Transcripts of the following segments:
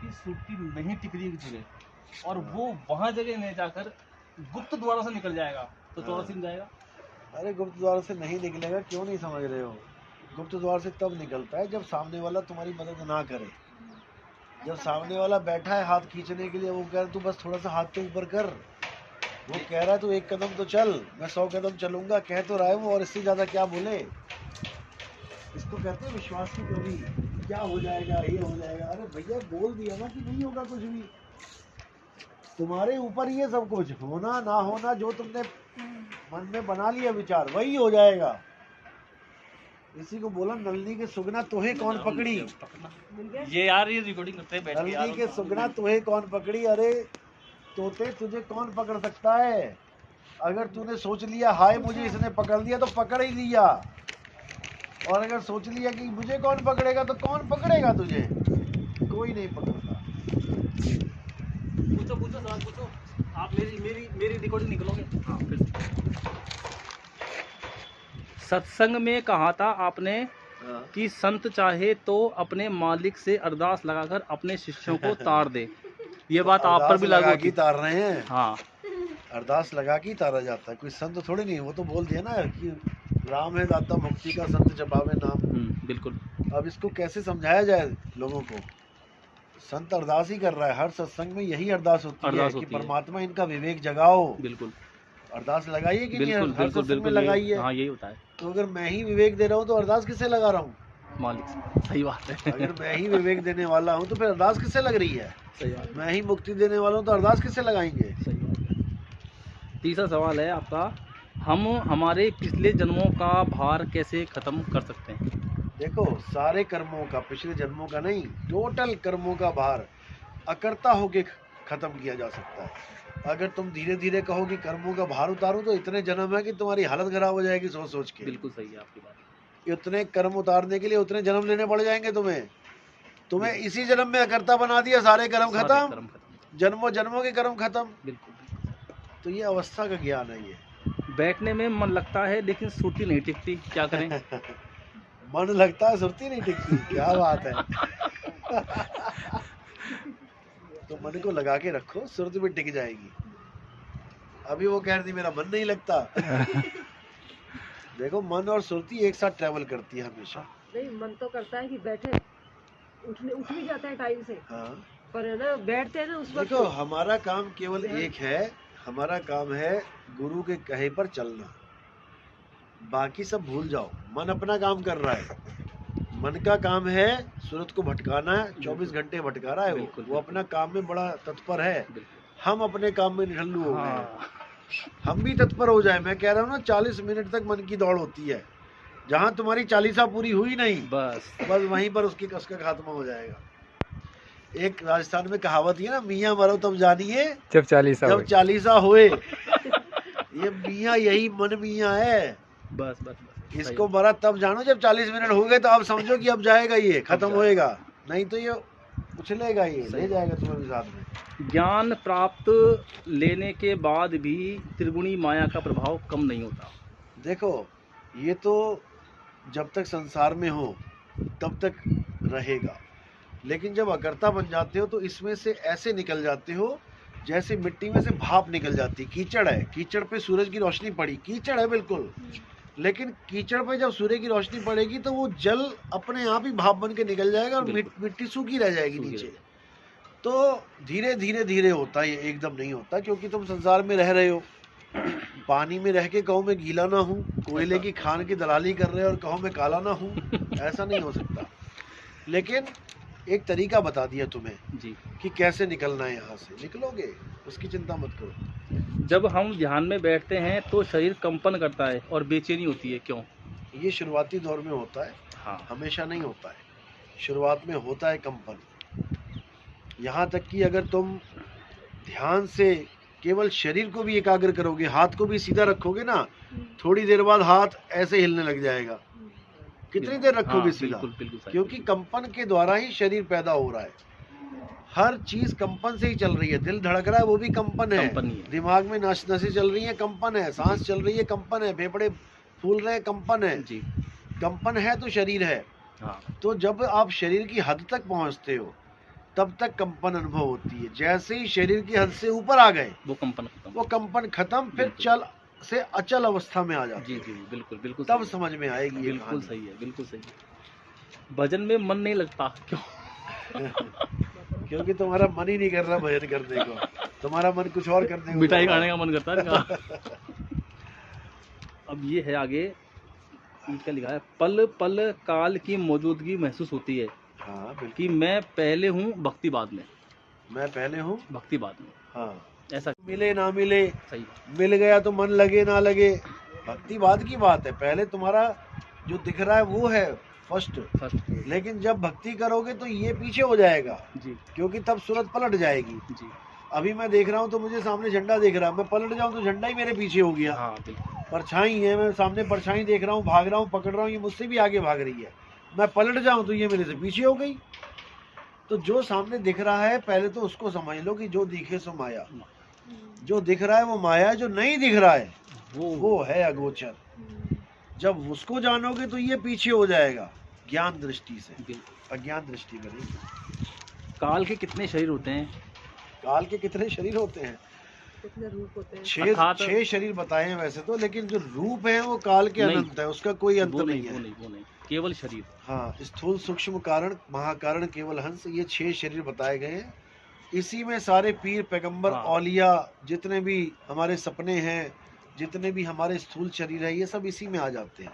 की सुर्ती नहीं टिक रही एक जगह और वो वहां जगह नहीं जाकर गुप्त द्वारा से निकल जाएगा तो चौरासी में जाएगा। अरे गुप्त द्वार से नहीं निकलेगा, क्यों नहीं समझ रहे हो? गुप्त द्वार से तब निकलता है जब सामने वाला तुम्हारी मदद ना करे। जब सामने वाला बैठा है हाथ खींचने के लिए, वो कह रहा है तू बस थोड़ा सा हाथ तो ऊपर कर, वो कह रहा है तू 1 कदम तो चल, मैं 100 कदम चलूंगा, कह तो रहा है वो, और इससे ज्यादा क्या बोले। इसको कहते हैं विश्वास की कमी। क्या हो जाएगा, ये हो जाएगा, अरे भैया बोल दिया ना कि नहीं होगा कुछ भी। तुम्हारे ऊपर ही है सब कुछ, होना ना होना जो तुमने मन में बना लिया विचार वही हो जाएगा। इसी को बोला नलनी के सुगना तोहे कौन पकड़ी। ये यार ये रिकॉर्डिंग करते हैं बैठ के नलनी के सुगना तोहे कौन पकड़ी। अरे तोते तुझे कौन पकड़ सकता है? अगर तूने सोच लिया हाय मुझे इसने पकड़ लिया तो पकड़ ही लिया, और अगर सोच लिया कि मुझे कौन पकड़ेगा तो कौन पकड़ेगा तुझे? कोई नहीं पकड़ता। पूछो पूछो सवाल पूछो। आप मेरी रिकॉर्डिंग निकलोगे। हाँ फिर सत्संग में कहा था आपने कि संत चाहे तो अपने मालिक से अरदास लगाकर अपने शिष्यों को तार दे। ये बात आप पर भी लागू होती। तार रहे हैं। हाँ, अरदास लगा के तारा जाता है, कोई संत थोड़ी नहीं। वो तो बोल दिया ना कि राम है दाता मुक्ति का, संत जपावे नाम। बिल्कुल। अब इसको कैसे समझाया जाए लोगों को? संत अरदास ही कर रहा है, हर सत्संग में यही अरदास होती है कि परमात्मा इनका विवेक जगाओ। बिल्कुल। अरदास लगाइए कि नहीं? बिल्कुल, हर सत्संग में लगाइए। हाँ यही होता है। तो अगर मैं ही विवेक दे रहा हूँ तो अरदास किससे लगा रहा हूँ? मालिक से। सही बात है। अगर मैं ही विवेक देने वाला हूँ तो फिर अरदास किससे लग रही है? सही बात। मैं ही मुक्ति देने वाला हूँ तो अरदास किससे लगाएंगे? सही बात है। तीसरा सवाल है आपका, हम हमारे पिछले जन्मों का भार कैसे खत्म कर सकते हैं? देखो, सारे कर्मों का, पिछले जन्मों का नहीं, टोटल कर्मों का भार अकर्ता होके खत्म किया जा सकता है। अगर तुम धीरे धीरे कहो कि कर्मों का भार उतारूं तो इतने जन्म है कि तुम्हारी हालत खराब हो जाएगी सोच सोच के। बिल्कुल सही है आपकी बात। इतने कर्म उतारने के लिए उतने जन्म लेने पड़ जाएंगे तुम्हें इसी जन्म में अकर्ता बना दिया, सारे कर्म खत्म, जन्मों जन्मों के कर्म खत्म। बिल्कुल। तो ये अवस्था का ज्ञान है। ये बैठने में मन लगता है लेकिन सुर्ती नहीं टिकती, क्या करें? मन लगता है सुर्ती नहीं टिकती, क्या बात है। तो मन को लगा के रखो, सुर्ती भी टिक जाएगी। अभी वो कह रही मेरा मन नहीं लगता। देखो, मन और सुर्ती एक साथ ट्रैवल करती है हमेशा। नहीं, मन तो करता है कि बैठे, उठ भी जाता है टाइम से। हाँ, पर है ना, बैठते हैं ना उस वक्त। देखो, हमारा काम केवल एक है, हमारा काम है गुरु के कहे पर चलना। बाकी सब भूल जाओ, मन अपना काम कर रहा है। मन का काम है सूरत को भटकाना है, 24 घंटे भटका रहा है वो अपना काम में बड़ा तत्पर है। हम अपने काम में निठल्लू हो गए। हम भी तत्पर हो जाए। मैं कह रहा हूँ ना, 40 मिनट तक मन की दौड़ होती है। जहाँ तुम्हारी 40 पूरी हुई नहीं, बस वहीं पर उसका खात्मा हो जाएगा। एक राजस्थान में कहावत है ना, मियाँ मरो तब जानिए जब 40 होए। ये मियाँ यही मन मियाँ है। बस इसको मरा तब जानो जब 40 मिनट हो गए, तो अब समझो कि अब जाएगा, ये खत्म होएगा, नहीं तो ये उछलेगा, ये ले जाएगा तुम्हें भी साथ में। ज्ञान प्राप्त लेने के बाद भी त्रिगुणी माया का प्रभाव कम नहीं होता। देखो, ये तो जब तक संसार में हो तब तक रहेगा, लेकिन जब अकर्ता बन जाते हो तो इसमें से ऐसे निकल जाते हो जैसे मिट्टी में से भाप निकल जाती। कीचड़ है, कीचड़ पे सूरज की रोशनी पड़ी, कीचड़ है बिल्कुल, लेकिन कीचड़ पे जब सूर्य की रोशनी पड़ेगी तो वो जल अपने आप ही भाप बन के निकल जाएगा और मिट्टी सूखी रह जाएगी नीचे। तो धीरे धीरे धीरे होता है, ये एकदम नहीं होता, क्योंकि तुम संसार में रह रहे हो। पानी में रह के कहो मैं गीला ना हूँ, कोयले की खान की दलाली कर रहे हो और कहो मैं काला ना हूँ, ऐसा नहीं हो सकता। लेकिन एक तरीका बता दिया तुम्हें जी कि कैसे निकलना है, यहाँ से निकलोगे, उसकी चिंता मत करो। जब हम ध्यान में बैठते हैं तो शरीर कंपन करता है और बेचैनी होती है, क्यों? ये शुरुआती दौर में होता है। हाँ, हमेशा नहीं होता है, शुरुआत में होता है कंपन। यहाँ तक कि अगर तुम ध्यान से केवल शरीर को भी एकाग्र करोगे, हाथ को भी सीधा रखोगे ना, थोड़ी देर बाद हाथ ऐसे हिलने लग जाएगा। कितनी देर रखोगे सीधा? क्योंकि कंपन के द्वारा ही शरीर पैदा हो रहा है। हर चीज कंपन से ही चल रही है। दिल धड़क रहा है, वो भी कंपन है। दिमाग में नसें चल रही है, कंपन है। सांस चल रही है, कंपन है। फेफड़े फूल रहे हैं, कंपन है जी। कंपन है तो शरीर है। हाँ। तो जब आप शरीर की हद तक पहुंचते हो तब तक कंपन अनुभव होती है। जैसे ही शरीर की हद से ऊपर आ गए वो कंपन खत्म। वो कंपन खत्म, फिर बिल्कुल। चल से अचल अवस्था में आ जाते जी हैं। जी बिल्कुल बिल्कुल तब सही समझ में आएगी है। ये बिल्कुल कहानी। सही है, बिल्कुल सही है। भजन में मन नहीं लगता क्यों? क्योंकि तुम्हारा मन ही नहीं कर रहा भजन करने को, तुम्हारा मन कुछ और करने को मिठाई कर रहा खाने का मन करता है इनका। अब ये है आगे, क्या लिखा है, पल पल काल की मौजूदगी महसूस होती है हाँ बिल्कुल। कि मैं पहले हूँ भक्ति बाद में, मैं पहले हूँ, भक्ति बाद में, हाँ। ऐसा मिले ना मिले, सही मिल गया तो मन लगे ना लगे, भक्ति बाद की बात है। पहले तुम्हारा जो दिख रहा है वो है फर्स्ट, फर्स्ट। लेकिन जब भक्ति करोगे तो ये पीछे हो जाएगा, जी क्योंकि तब सूरत पलट जाएगी। जी अभी मैं देख रहा हूँ तो मुझे सामने झंडा दिख रहा है, मैं पलट जाऊँ तो झंडा ही मेरे पीछे हो गया। हाँ बिल्कुल। परछाई है, मैं सामने परछाई देख रहा हूँ, भाग रहा हूँ, पकड़ रहा हूँ, ये मुझसे भी आगे भाग रही है। मैं पलट जाऊँ तो ये मेरे से पीछे हो गई। तो जो सामने दिख रहा है पहले तो उसको समझ लो कि जो दिखे सो माया। जो दिख रहा है वो माया है, जो नहीं दिख रहा है वो है अगोचर। जब उसको जानोगे तो ये पीछे हो जाएगा ज्ञान दृष्टि से, अज्ञान दृष्टि में नहीं। काल के कितने शरीर होते हैं? काल के कितने शरीर होते हैं? कितने रूप होते हैं? छह शरीर बताए हैं वैसे तो, लेकिन जो रूप है वो काल के नहीं, अनंत है, उसका कोई अंत वो नहीं नहीं, है। वो नहीं, केवल शरीर। हाँ, स्थूल सूक्ष्म कारण महाकारण केवल हंस, ये 6 शरीर बताए गए हैं। इसी में सारे पीर पैगंबर हाँ। औलिया जितने भी हमारे सपने हैं, जितने भी हमारे स्थूल शरीर है, ये सब इसी में आ जाते हैं।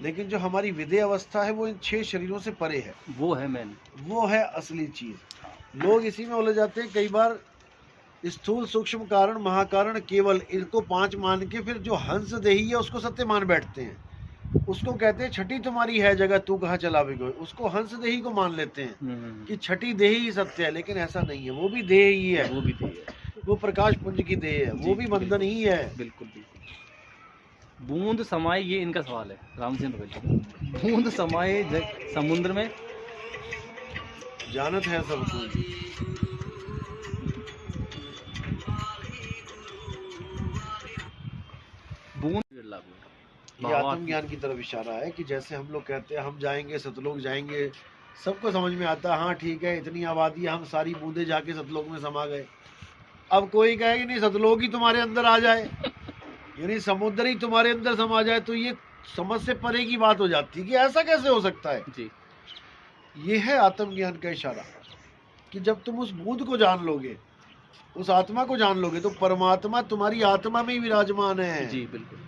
लेकिन जो हमारी विदेह अवस्था है वो इन 6 शरीरों से परे है, वो है मैन। वो है असली चीज। लोग इसी में उलझ जाते हैं कई बार। स्थूल सूक्ष्म कारण महाकारण केवल, इनको 5 मान के फिर जो हंस देही है उसको सत्य मान बैठते हैं। उसको कहते हैं छठी तुम्हारी है जगह, तू कहाँ चला भी गए। उसको हंस देही को मान लेते हैं कि छठी देही ही सत्य है, लेकिन ऐसा नहीं है। वो भी देह ही है, वो भी देह है, वो प्रकाश पुंज की देह है, वो भी बंधन ही है। बिल्कुल बिल्कुल। बूंद समाये, ये इनका सवाल है राम सिंह बघेल। बूंद समाये समुद्र में, जानत है सब कुछ। बूंद लागू। ये आत्मज्ञान की तरफ इशारा है कि जैसे हम लोग कहते हैं हम जाएंगे सतलोक जाएंगे, सबको समझ में आता है हाँ ठीक है, इतनी आबादी है, हम सारी बूंदे जाके सतलोक में समा गए। अब कोई कहे कि नहीं सतलोक ही तुम्हारे अंदर आ जाए, यानी समुद्र ही तुम्हारे अंदर समा जाए, तो ये समझ से परे की बात हो जाती है कि ऐसा कैसे हो सकता है। जी। ये है आत्मज्ञान का इशारा कि जब तुम उस बूंद को जान लोगे, उस आत्मा को जान लोगे, तो परमात्मा तुम्हारी आत्मा में ही विराजमान है। जी बिल्कुल।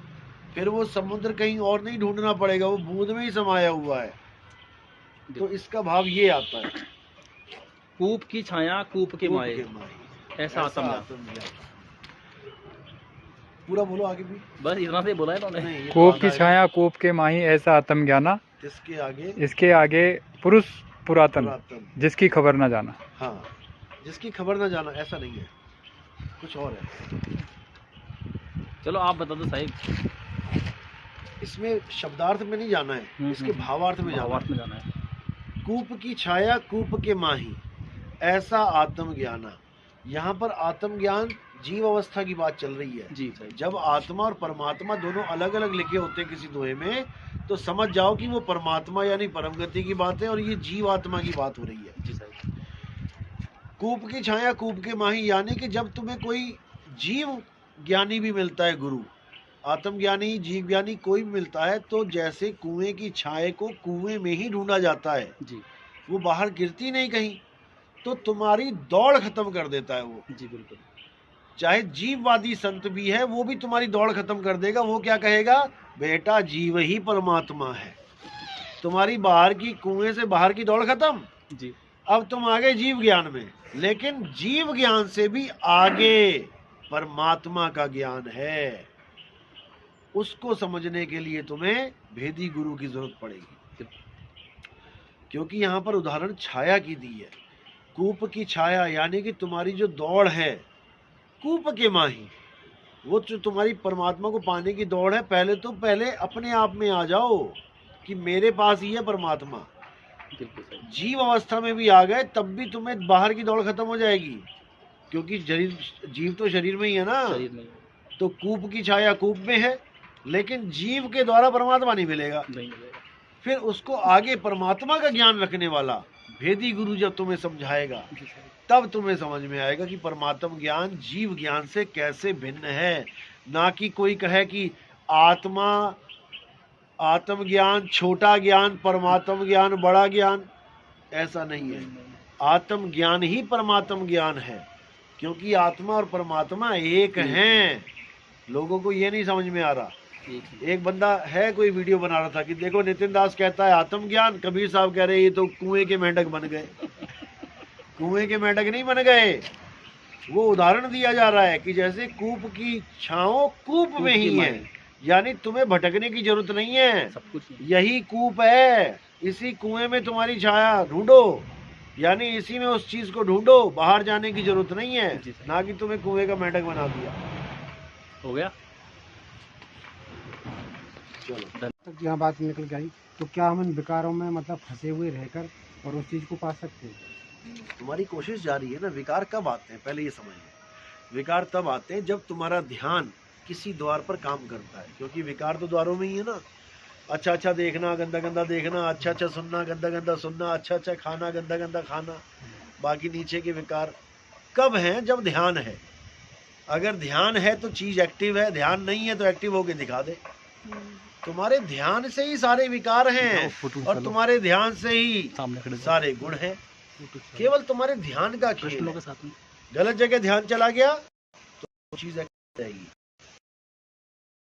फिर वो समुद्र कहीं और नहीं ढूंढना पड़ेगा, वो बूंद में ही समाया हुआ है। तो इसका भाव ये आता है, कूप की छाया कूप के माए, माए। ऐसा आत्मज्ञान। पूरा बोलो आगे भी। बस इतना से बोला है इन्होंने। नहीं, ये तो कूप आधा की है। छाया कूप के माही ऐसा आत्मज्ञाना, इसके आगे इसके आगे पुरुष पुरातन, पुरातन। जिसकी खबर न जाना। हाँ, जिसकी खबर ना जाना, ऐसा नहीं है, कुछ और है। चलो आप बता दो साहिब। इसमें शब्दार्थ में नहीं जाना है, इसके भावार्थ में जाना भावार्थ है। में जाना है। कूप की छाया कूप के माही ऐसा आत्मज्ञाना। यहाँ पर आत्मज्ञान जीव अवस्था की बात चल रही है। जी सही। जब आत्मा और परमात्मा दोनों अलग अलग लिखे होते हैं किसी दोहे में, तो समझ जाओ कि वो परमात्मा यानी परम गति की बात है और ये जीव आत्मा की बात हो रही है। जी सही। कूप की छाया कूप के माही, यानी कि जब तुम्हें कोई जीव ज्ञानी भी मिलता है, गुरु आत्मज्ञानी जीव ज्ञानी कोई भी मिलता है, तो जैसे कुएं की छाया को कुएं में ही ढूंढा जाता है, जी वो बाहर गिरती नहीं कहीं, तो तुम्हारी दौड़ खत्म कर देता है वो। जी बिल्कुल। चाहे जीववादी संत भी है, वो भी तुम्हारी दौड़ खत्म कर देगा। वो क्या कहेगा, बेटा जीव ही परमात्मा है। तुम्हारी बाहर की कुएं से बाहर की दौड़ खत्म, जी अब तुम आगे जीव ज्ञान में। लेकिन जीव ज्ञान से भी आगे परमात्मा का ज्ञान है, उसको समझने के लिए तुम्हें भेदी गुरु की जरूरत पड़ेगी। क्योंकि यहाँ पर उदाहरण छाया की दी है। कूप की छाया यानी कि तुम्हारी जो दौड़ है कूप के माही, वो जो तुम्हारी परमात्मा को पाने की दौड़ है, पहले अपने आप में आ जाओ कि मेरे पास ही है परमात्मा। बिल्कुल सही। जीव अवस्था में भी आ गए तब भी तुम्हें बाहर की दौड़ खत्म हो जाएगी, क्योंकि जीव तो शरीर में ही है ना। शरीर में तो कूप की छाया कूप में है, लेकिन जीव के द्वारा परमात्मा नहीं मिलेगा। नहीं मिलेगा। फिर उसको आगे परमात्मा का ज्ञान रखने वाला भेदी गुरु जब तुम्हें समझाएगा तब तुम्हें समझ में आएगा कि परमात्म ज्ञान जीव ज्ञान से कैसे भिन्न है। ना कि कोई कहे कि आत्मा आत्म ज्ञान छोटा ज्ञान, परमात्म ज्ञान बड़ा ज्ञान, ऐसा नहीं है। आत्म ज्ञान ही परमात्म ज्ञान है, क्योंकि आत्मा और परमात्मा एक हैं। लोगों को ये नहीं समझ में आ रहा। एक बंदा है, कोई वीडियो बना रहा था कि देखो नितिन दास कहता है आत्म ज्ञान, कबीर साहब कह रहे ये तो कुएं के मेंढक बन गए। कुएं के मेंढक नहीं बन गए, वो उदाहरण दिया जा रहा है कि जैसे कूप की छांव कूप में ही है, यानी तुम्हें भटकने की जरूरत नहीं है, सब कुछ यही कूप है, इसी कुएं में तुम्हारी छाया ढूंढो, यानी इसी में उस चीज को ढूंढो, बाहर जाने की जरूरत नहीं है। ना कि तुम्हें कुएं का मेंढक बना दिया। हो गया। चलो तक यहाँ बात निकल गई, तो क्या हम इन विकारों में मतलब फंसे हुए रहकर और उस चीज को पा सकते हैं? तुम्हारी कोशिश जारी है ना। विकार कब आते हैं पहले ये समझिए। विकार तब आते हैं जब तुम्हारा ध्यान किसी द्वार पर काम करता है, क्योंकि विकार तो द्वारों में ही है ना। अच्छा अच्छा देखना, गंदा गंदा देखना, अच्छा अच्छा सुनना, गंदा गंदा सुनना, अच्छा अच्छा खाना, गंदा गंदा खाना, बाकी नीचे के विकार कब हैं? जब ध्यान है। अगर ध्यान है तो चीज एक्टिव है, ध्यान नहीं है तो एक्टिव होके दिखा दे। तुम्हारे ध्यान से ही सारे विकार हैं और तुम्हारे ध्यान से ही सारे गुण हैं। केवल तुम्हारे ध्यान का खेल है। गलत जगह ध्यान चला गया तो चीज एक्टिव रहेगी।